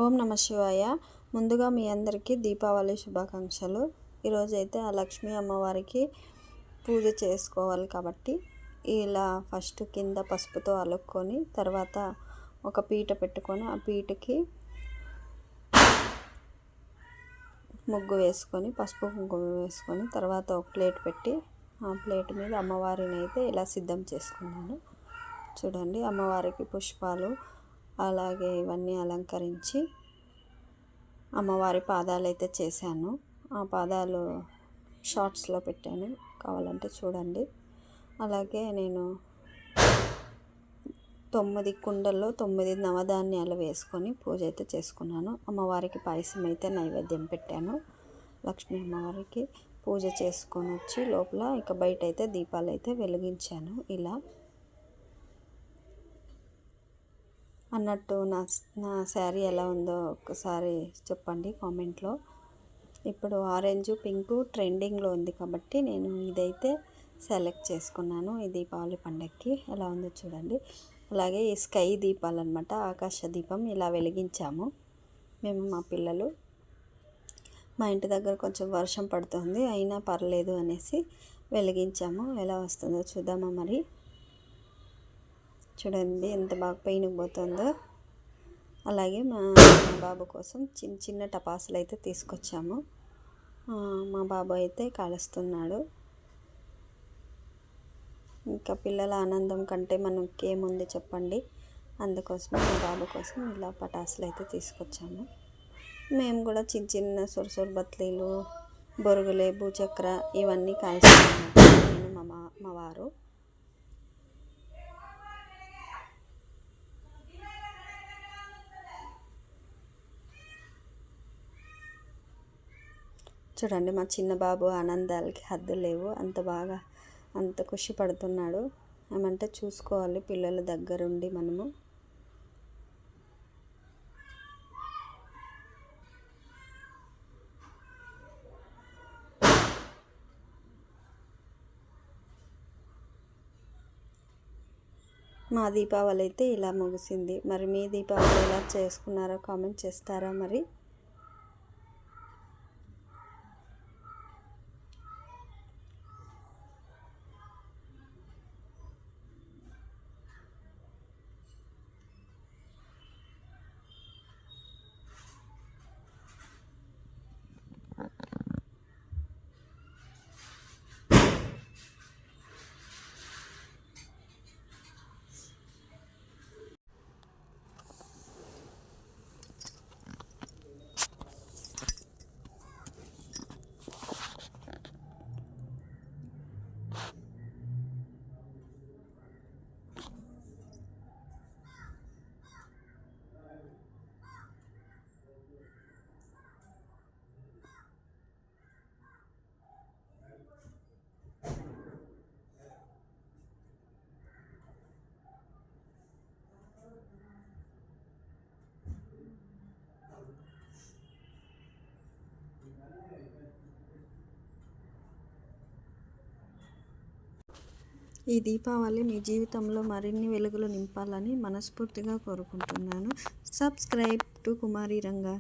ఓం నమ శివాయ. ముందుగా మీ అందరికీ దీపావళి శుభాకాంక్షలు. ఈరోజైతే ఆ లక్ష్మీ అమ్మవారికి పూజ చేసుకోవాలి కాబట్టి ఇలా ఫస్ట్ కింద పసుపుతో అలుక్కొని తర్వాత ఒక పీట పెట్టుకొని ఆ పీటకి ముగ్గు వేసుకొని పసుపు కుంకుమ వేసుకొని తర్వాత ఒక ప్లేట్ పెట్టి ఆ ప్లేట్ మీద అమ్మవారిని అయితే ఇలా సిద్ధం చేసుకున్నాను. చూడండి, అమ్మవారికి పుష్పాలు అలాగే ఇవన్నీ అలంకరించి అమ్మవారి పాదాలు అయితే చేశాను. ఆ పాదాలు షార్ట్స్లో పెట్టాను, కావాలంటే చూడండి. అలాగే నేను 9 కుండల్లో 9 నవధాన్యాలు వేసుకొని పూజ అయితే చేసుకున్నాను. అమ్మవారికి పాయసం అయితే నైవేద్యం పెట్టాను. లక్ష్మీ అమ్మవారికి పూజ చేసుకొని వచ్చి లోపల ఇక బయట అయితే దీపాలు అయితే వెలిగించాను. ఇలా అన్నట్టు నా శారీ ఎలా ఉందో ఒక్కసారి చెప్పండి కామెంట్లో. ఇప్పుడు ఆరెంజ్ పింక్ ట్రెండింగ్లో ఉంది కాబట్టి నేను ఇదైతే సెలెక్ట్ చేసుకున్నాను. ఈ దీపావళి పండగకి ఎలా ఉందో చూడండి. అలాగే ఈ స్కై దీపాలు అనమాట, ఆకాశ దీపం ఇలా వెలిగించాము మేము మా పిల్లలు. మా ఇంటి దగ్గర కొంచెం వర్షం పడుతుంది, అయినా పర్లేదు అనేసి వెలిగించాము. ఎలా వస్తుందో చూద్దామా మరి. చూడండి ఎంత బాగా పెయిన్ పోతుందో. అలాగే మా బాబు కోసం చిన్న చిన్న టపాసులు అయితే తీసుకొచ్చాము. మా బాబు అయితే కాలుస్తున్నాడు. ఇంకా పిల్లల ఆనందం కంటే మనకి ఏముంది చెప్పండి. అందుకోసం మా బాబు కోసం ఇలా పటాసులు అయితే తీసుకొచ్చాము. మేము కూడా చిన్న చిన్న సురసుర బత్లీలు, బొరుగులే, భూచక్ర ఇవన్నీ కాల్చుకున్నాము. నేను మా వారు. చూడండి, మా చిన్న బాబు ఆనందాలకి హద్దు లేవు. అంత ఖుషి పడుతున్నాడు. ఏమంటే చూసుకోవాలి పిల్లల దగ్గరుండి మనము. మా దీపావళి అయితే ఇలా ముగిసింది. మరి మీ దీపావళి ఎలా చేసుకున్నారో కామెంట్ చేస్తారా మరి. ఈ దీపావళి మీ జీవితంలో మరిన్ని వెలుగులు నింపాలని మనస్ఫూర్తిగా కోరుకుంటున్నాను. Subscribe to Kumari Ranga.